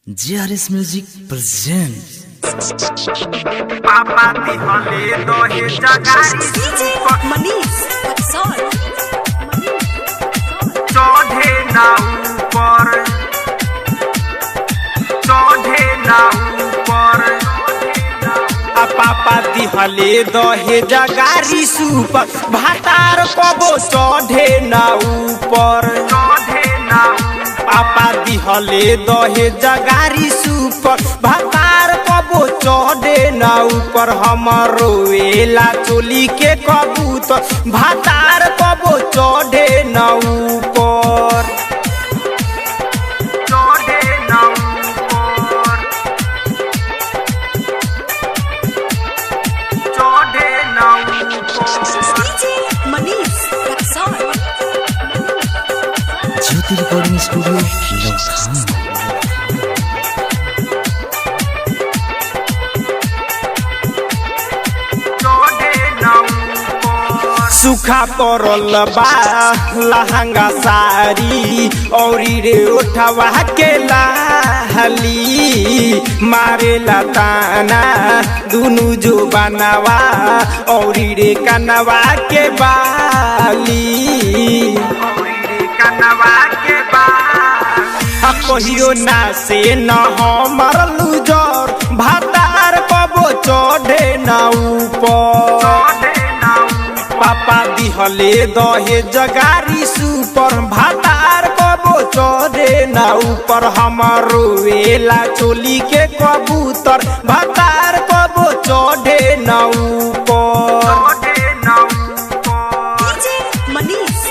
JRS Music presents पापा दिहले दोहे जगारी मनीष चढ़े ना ऊपर पापा दिहले दोहे जगारी सुपर भातार कबो चढ़े ना ऊपर पापा दिहले दोहे जगारी सुपर भातार कबो चढ़े ना ऊपर हमरो वेला चोली के कबूतर भातार कबो चढ़े ना ऊपर मनीष ज्योति रिकॉर्डिंग स्टूडियो लखनऊ। सुखा पड़ल बा लहंगा साड़ी औरी रे उठवा के लाली मारे ताना दुनु जो बनवा औरी रे कनवा के बाली कहियो ना से न हमर लूजर भातार कबो चढ़े ना ऊपर पापा दिहले दहे जगारी सुपर भातार कबो चढ़े ना ऊपर हमरो वेला चोली के कबूतर भातार कबो चढ़े ना ऊपर मनीष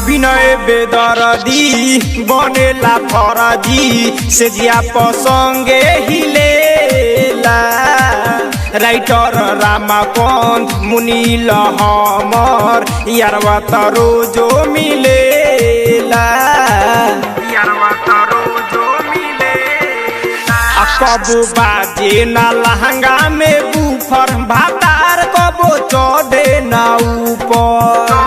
विनय बेदरदी बनेला फरजी से जिया पसंगे हिलेला राइटर रामाकांत मुनील हमर यारवा तरो जो मिलेला कबो बाजे ना लहंगा में बूफर भातार कबो चढ़े ना ऊपर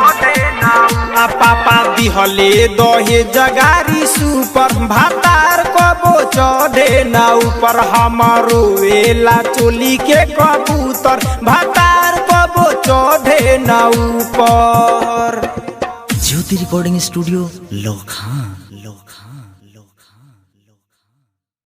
पापा दिहले दहे जगारी सुपर भातार कबो चढ़े ना ऊपर हमरो वेला चोली के कबूतर भातार कबो चढ़े ना ऊपर। ज्योति रिकॉर्डिंग स्टूडियो लखनऊ।